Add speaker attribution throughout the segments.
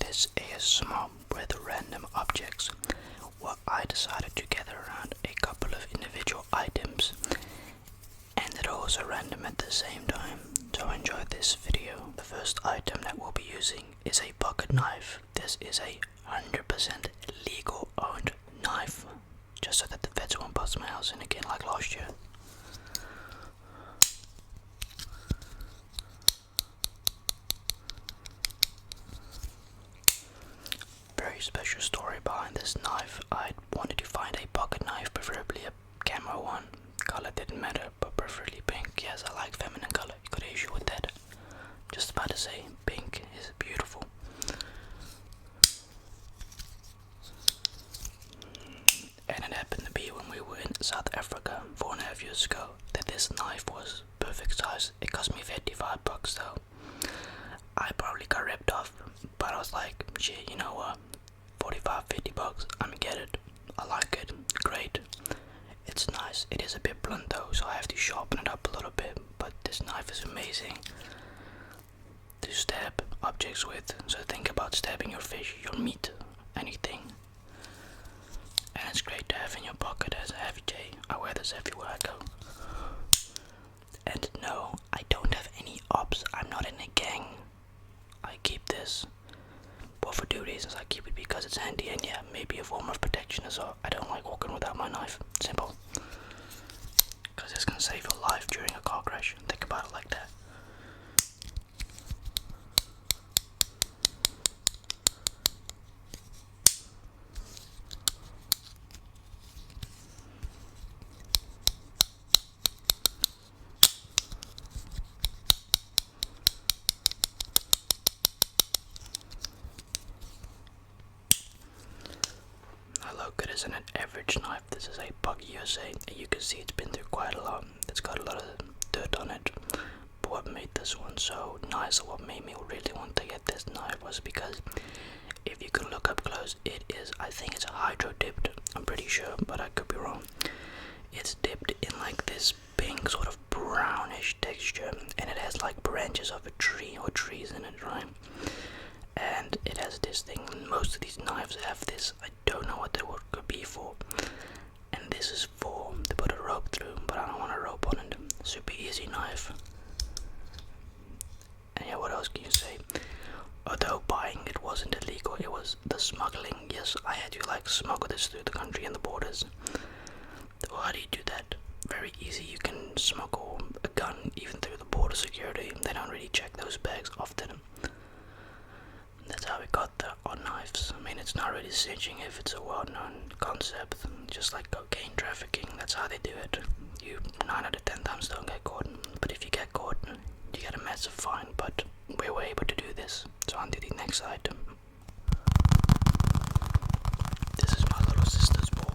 Speaker 1: this ASMR with random objects, where I decided to gather around a couple of individual items and they're also random at the same time. So enjoy this video. The first item that we'll be using is a pocket knife. This is a 100% legal owned knife, just so that the vets won't bust my house in again like last year. Very special story behind this knife. I wanted to find a pocket knife, preferably a camo one. Color didn't matter, but preferably pink. Yes, I like feminine color. You got an issue with that? Just about to say, pink is beautiful. And it happened to be when we were in South Africa 4.5 years ago that this knife was perfect size. It cost me $55 though. I probably got ripped off, but I was like, shit, you know what? $45-50, I'm gonna get it. I like it. Great. It's nice. It is a bit blunt though, so I have to sharpen it up a little bit. But this knife is amazing to stab objects with. So think about stabbing your fish, your meat, anything. And it's great to have in your pocket as a heavy J. I wear this everywhere I go. And no, I don't have any ops. I'm not in a gang. I keep this. Well, for 2 reasons. I keep it because it's handy, and yeah, maybe a form of protection as well. I don't like walking without my knife. Simple. Because it's gonna save your life during a car crash. Think about it like that. Look, it isn't an average knife. This is a Buck USA, and you can see it's been through quite a lot. It's got a lot of dirt on it. But what made this one so nice, or what made me really want to get this knife, was because if you can look up close, it is, I think it's hydro dipped. I'm pretty sure, but I could be wrong. It's dipped in like this pink sort of brownish texture, and it has like branches of a tree or trees in it, right? And it has this thing. Most of these knives have this. I don't know what the word could be for. And this is for to put a rope through, but I don't want a rope on it. Super easy knife. And yeah, what else can you say? Although buying it wasn't illegal, it was the smuggling. Yes, I had to like smuggle this through the country and the borders. Well, how do you do that? Very easy. You can smuggle a gun even through the border security. They don't really check those bags often. That's how we got our knives. I mean, it's not really cinching if it's a well-known concept, just like cocaine trafficking. That's how they do it. You 9 out of 10 times don't get caught, but if you get caught, you get a massive fine. But we were able to do this. So on to the next item. This is my little sister's ball.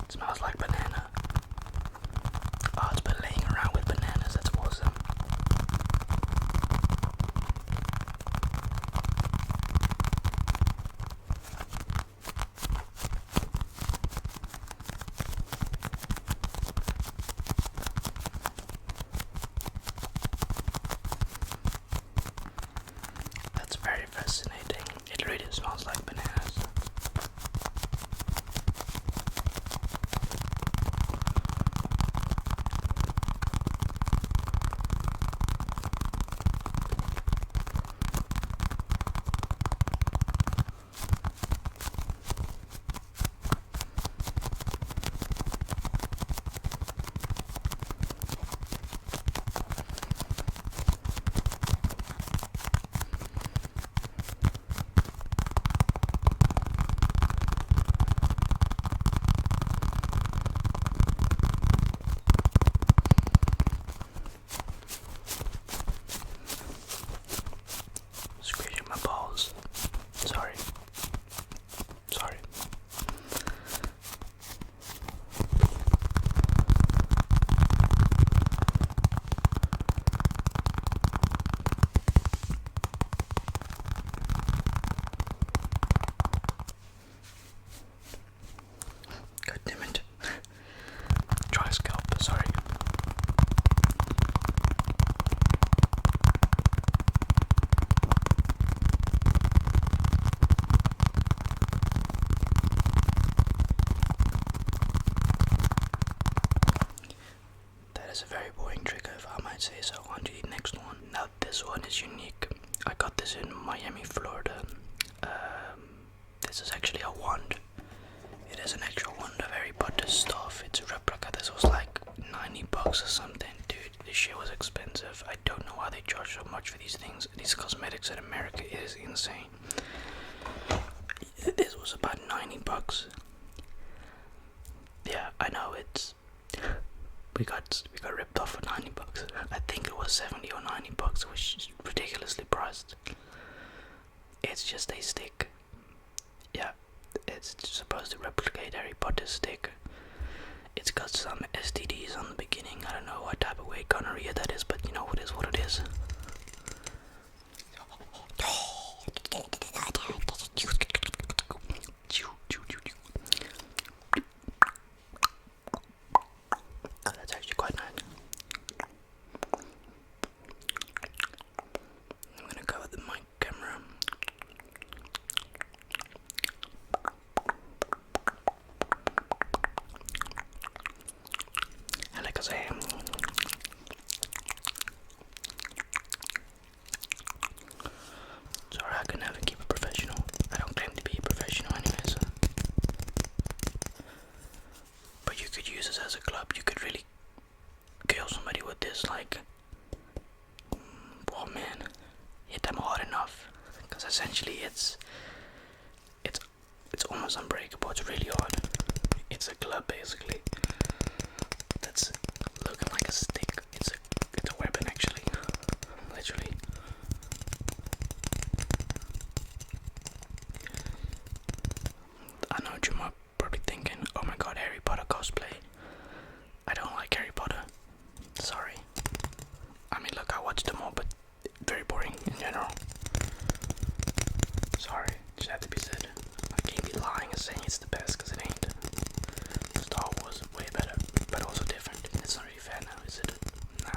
Speaker 1: It smells like banana. Oh, it's been laying around with bananas. That's awesome. That's very fascinating. It really smells like bananas. say so. On to the next one. Now this one is unique. I got this in Miami, Florida. This is actually a wand. It is an actual wand of Harry Potter stuff. It's a replica. This was like $90 or something. Dude, this shit was expensive. I don't know why they charge so much for these things. These cosmetics in America is insane. This was about $90. Yeah, I know it's we got ripped off for $90. I think it was $70 or $90, which is ridiculously priced. It's just a stick. Yeah, it's supposed to replicate Harry Potter's stick. It's got some STDs on the beginning. I don't know what type of weird gonorrhea that is, but you know what is what it is. That's actually quite nice. I'm gonna cover the mic camera. And like I say, sorry, I can never keep it professional. I don't claim to be a professional anyways. But you could use this as a club. You could really kill somebody with this, like, oh man, hit them hard enough. Because essentially it's almost unbreakable. It's really hard. It's a club basically. That's looking like a stick. It's a weapon actually. Literally. I know what you might probably thinking, oh my god, Harry Potter cosplay. I don't like Harry Potter. Sorry. I mean, look, I watched them all, but very boring in general. Sorry, just had to be said. I can't be lying and saying it's the best, because it ain't. Star Wars way better, but also different. It's not really fair now, is it? Nah.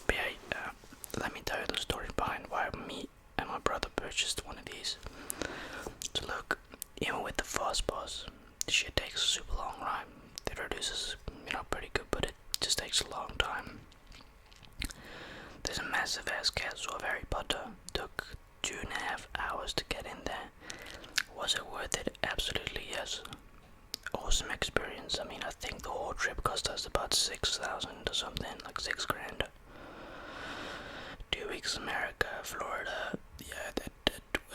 Speaker 1: But yeah, let me tell you the story behind why me and my brother purchased one of these. So look, even with the fast pass, this shit takes a super long ride. It reduces, pretty good, but it just takes a long time. There's a massive ass castle of Harry Potter. Took 2.5 hours to get in there. Was it worth it? Absolutely yes. Awesome experience. I mean, I think the whole trip cost us about 6,000 or something, like 6 grand. 2 weeks America, Florida. Yeah, that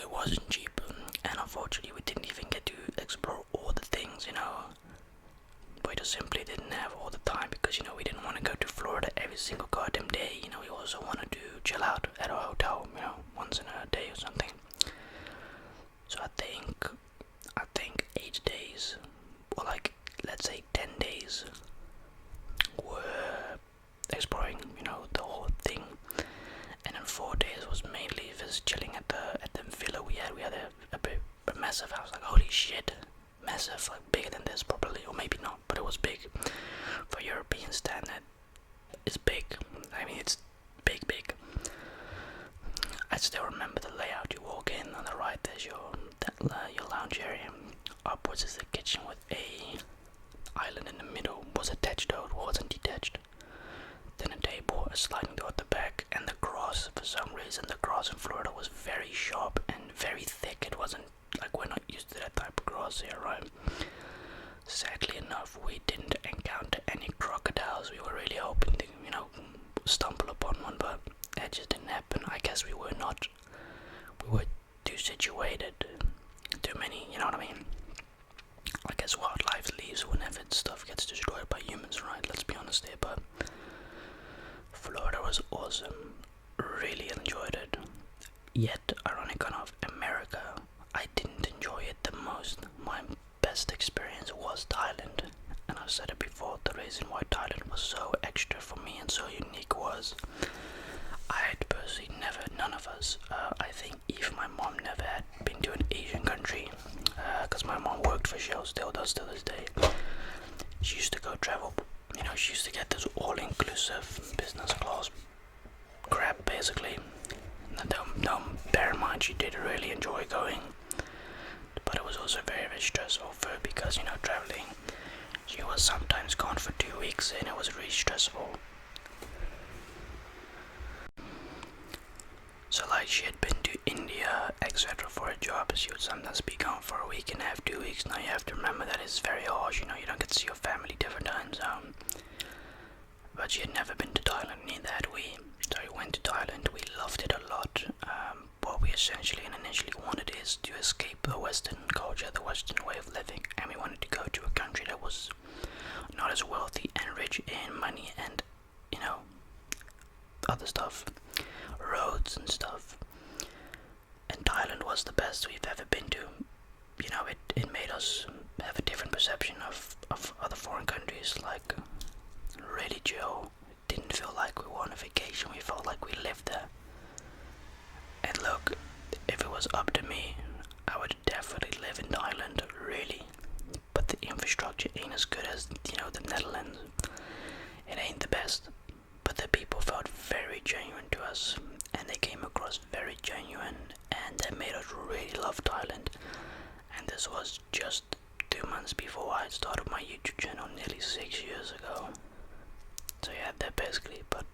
Speaker 1: it wasn't cheap, and unfortunately we didn't even get to explore all the things, We just simply didn't have all the time because, we didn't want to go to Florida every single goddamn day. We also wanted to chill out at a hotel, once in a day or something. So I think 8 days, or like, let's say 10 days, were exploring, the whole thing. And then 4 days was mainly just chilling at the villa we had. We had a massive house, like holy shit, massive, like bigger than this probably, or maybe not, but it was big. For European standard, it's big. I mean, it's big. I still remember the layout. You walk in, on the right there's your lounge area. Upwards is the kitchen with a island in the middle. Was attached though, it wasn't detached. Then a table, a sliding door at the back, and the grass. For some reason, the grass in Florida was very sharp and very thick. It wasn't like, we're not used to that type of grass here, right? Sadly enough, we didn't encounter any crocodiles. We were really hoping to, stumble upon one, but that just didn't happen. I guess we were too situated. Too many, you know what I mean? I guess wildlife leaves whenever stuff gets destroyed by humans, right? Let's be honest here, but Florida was awesome. Really enjoyed it. Yet, ironic enough, America, I didn't enjoy it the most. My best experience was Thailand. And I've said it before, the reason why Thailand was so extra for me and so unique was I had personally none of us, I think even my mom never had been to an Asian country, because my mom worked for Shell, still does to this day. She used to go travel, she used to get this all-inclusive business class crap basically. Don't bear in mind she did really enjoy going, but it was also very, very stressful for her because, you know, traveling. She was sometimes gone for 2 weeks and it was really stressful. So like she had been to India, etc. for a job. She would sometimes be gone for a week and a half, 2 weeks. Now you have to remember that it's very harsh, you know, you don't get to see your family different time zone. But she had never been to Thailand, neither had we. So we went to Thailand, we loved it a lot. What we essentially and initially wanted is to escape the Western culture, the Western way of living, and we wanted to go to a country that was not as wealthy and rich in money and, you know, other stuff, roads and stuff. And Thailand was the best we've ever been to. You know, it made us have a different perception of other foreign countries, like really chill. It didn't feel like we were on a vacation, we felt like we lived there. And look, if it was up to me, I would definitely live in Thailand, really. But the infrastructure ain't as good as, you know, the Netherlands. It ain't the best, but the people felt very genuine to us, and they came across very genuine, and that made us really love Thailand. And this was just 2 months before I started my YouTube channel, nearly 6 years ago. So yeah, that basically, but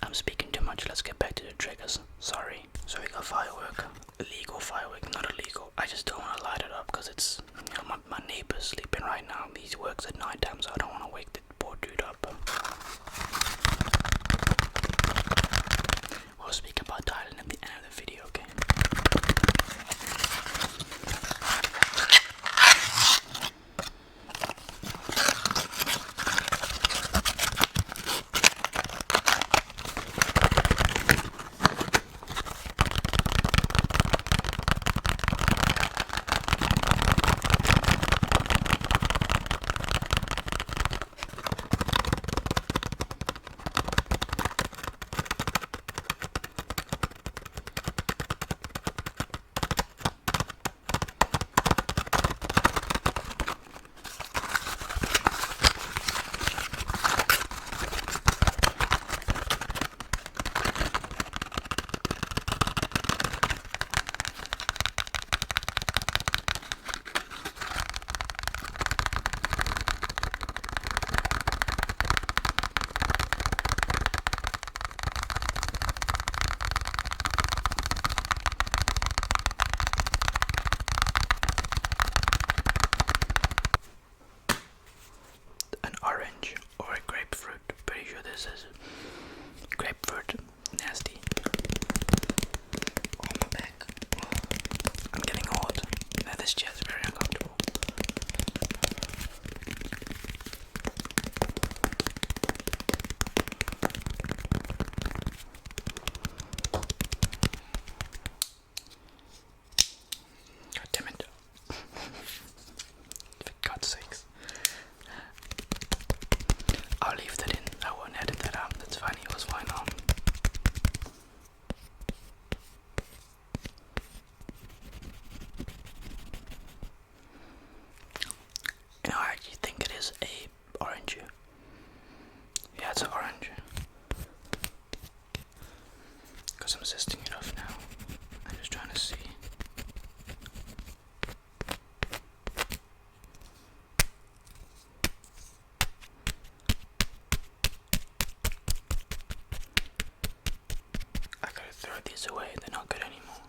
Speaker 1: I'm speaking too much, let's get back to the triggers, sorry. So we got firework, illegal firework, not illegal. I just don't want to light it up because it's, you know, my neighbor's sleeping right now. He works at night time, so I don't want to wake the poor dude up. We'll speak about Thailand at the end of the video, okay? I'll leave that in, I won't edit that out, that's fine, it was fine on. You know, I actually think it is a orange. Yeah, it's an orange. Because I'm zesting it off now. I'm just trying to see. I gotta throw these away, they're not good anymore.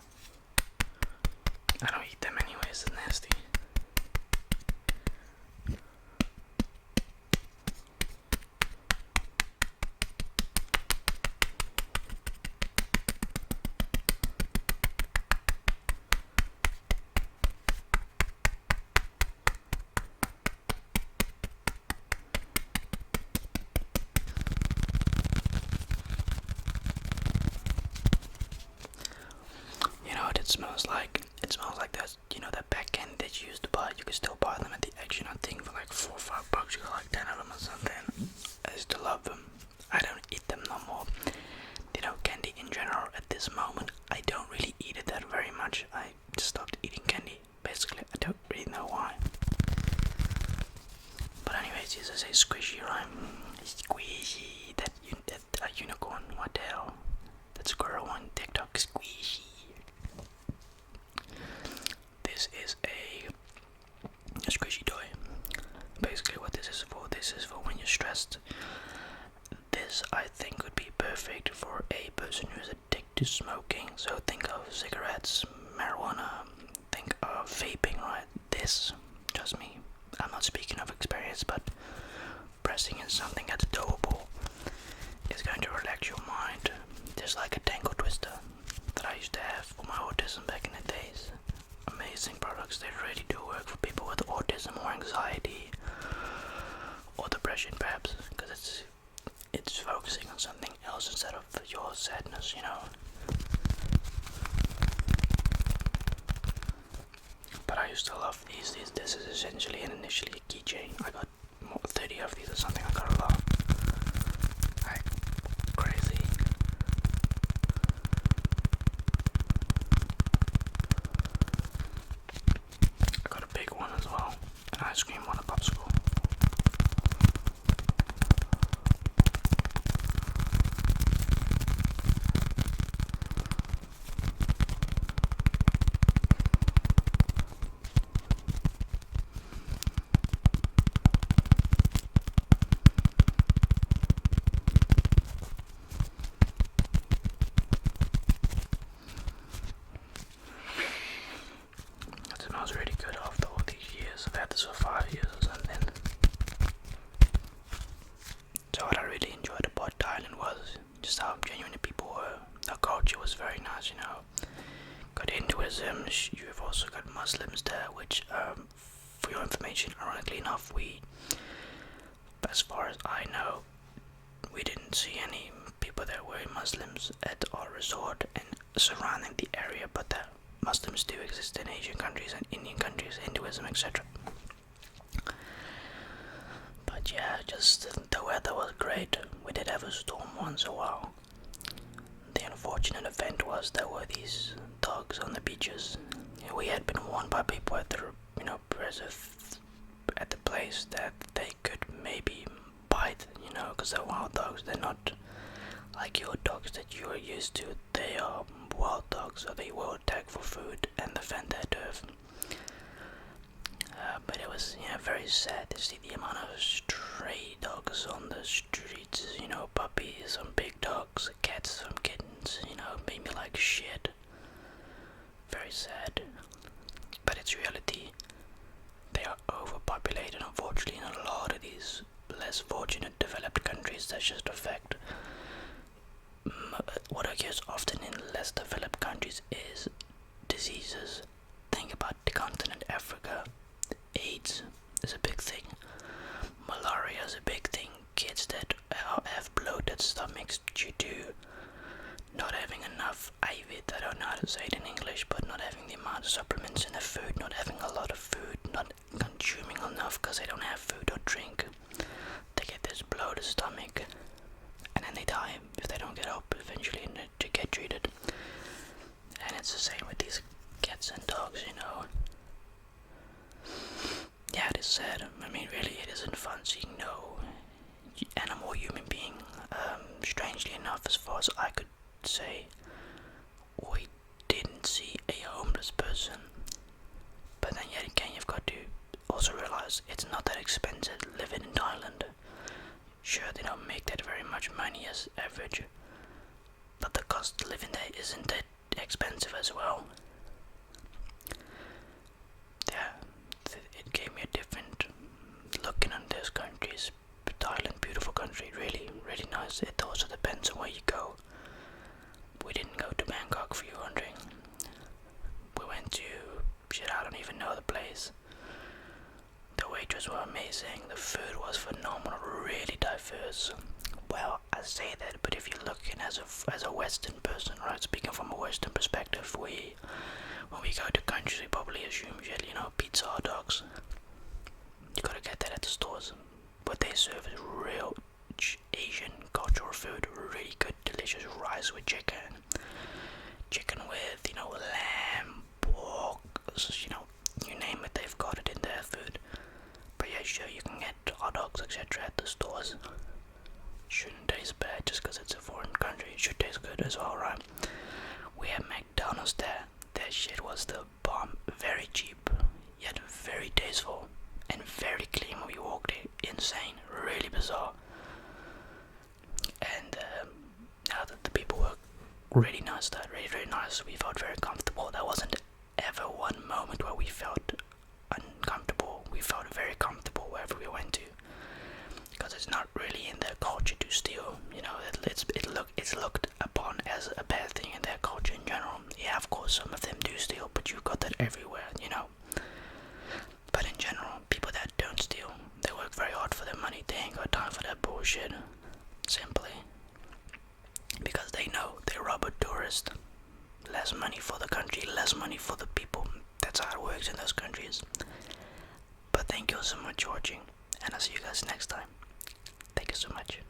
Speaker 1: I don't eat them anyways, they're nasty. It smells like that, you know, that back end that you used to buy. You can still buy them at the Action, I think, for like $4 or $5. You got like 10 of them or something. I used to love them. I don't eat them no more. You know, candy in general at this moment, I don't really eat it that very much. I just stopped eating candy. Basically, I don't really know why. But anyways, this is a squishy rhyme. Squishy, that unicorn, what the hell? That squirrel on TikTok squishy. This is a squishy toy. Basically what this is for when you're stressed. This I think would be perfect for a person who's addicted to smoking. So think of cigarettes, marijuana, think of vaping, right? This, trust me, I'm not speaking of experience, but pressing in something that's doable is going to relax your mind. There's like a tangle twister that I used to have for my autism back in the days. Amazing products, they really do work for people with autism or anxiety or depression perhaps, because it's focusing on something else instead of your sadness, you know. But I used to love these. This is essentially and initially a keychain. I got 30 of these or something. I got a lot. Like, crazy. I got a big one as well. An ice cream one, a popsicle. It smells really good after all these years. I've had this for 5 years or something. So what I really enjoyed about Thailand was just how genuine the people were. The culture was very nice, you know. Got Hinduism, you've also got Muslims there, which, for your information, ironically enough, as far as I know, we didn't see any people that were Muslims at our resort and surrounding the area, but the Muslims do exist in Asian countries and Indian countries, Hinduism, etc. But yeah, just the weather was great. We did have a storm once in a while. The unfortunate event was there were these dogs on the beaches. We had been warned by people at the preserve at the place that they could maybe bite, because they're wild dogs. They're not like your dogs that you are used to. They are wild dogs, so they will attack for food and defend their turf. But it was very sad to see the amount of stray dogs on the streets, puppies, some big dogs, cats, some kittens, made me like shit. Very sad. But it's reality. They are overpopulated, unfortunately, in a lot of these less fortunate developed countries. That's just a fact. What occurs often in less developed countries is diseases. Think about the continent Africa. AIDS is a big thing. Malaria is a big thing. Kids that have bloated stomachs due to not having enough IV, I don't know how to say it in English, but not having the amount of supplements in their food, not having a lot of food, not consuming enough because they don't have food or drink. They get this bloated stomach and then they die if they don't get help eventually to get treated. And it's the same with these cats and dogs, Yeah, it is sad. I mean, really, it isn't fun seeing no animal or human being. Strangely enough, as far as I could say, we didn't see a homeless person. But then yet again, you've got to also realize it's not that expensive living in Thailand. Sure, they don't make that very much money as average, but the cost of living there isn't that expensive as well. Yeah, it gave me a different look in on those countries. Thailand, beautiful country, really, really nice. It also depends on where you go. We didn't go to Bangkok for your wondering. We went to I don't even know the place. The waiters were amazing. The food was phenomenal, really diverse. Well, I say that, but if you're looking as a Western person, right? Speaking from a Western perspective, when we go to countries, we probably assume pizza, hot dogs. You gotta get that at the stores. What they serve is real Asian cultural food, really good, delicious rice with chicken with, lamb, pork, you name it, they've got it in their food. But yeah, sure, you can get hot dogs, etc. at the stores. shouldn't taste bad just because it's a foreign country. It should taste good as well, right? We had McDonald's there. That shit was the bomb. Very cheap, yet very tasteful and very clean when we walked in. Insane, really bizarre. And now that the people were really nice, really nice. We felt very comfortable. There wasn't ever one moment where we felt uncomfortable. We felt very comfortable wherever we went to, because it's not really in their culture to steal. You know, it's looked upon as a bad thing in their culture in general. Yeah, of course, some of them do steal, but you've got that everywhere, you know. But in general, people that don't steal, they work very hard for their money. They ain't got time for that bullshit. Simply because they know they rob a tourist. Less money for the country, less money for the people. That's how it works in those countries. But thank you so much for watching, and I'll see you guys next time. Thank you so much.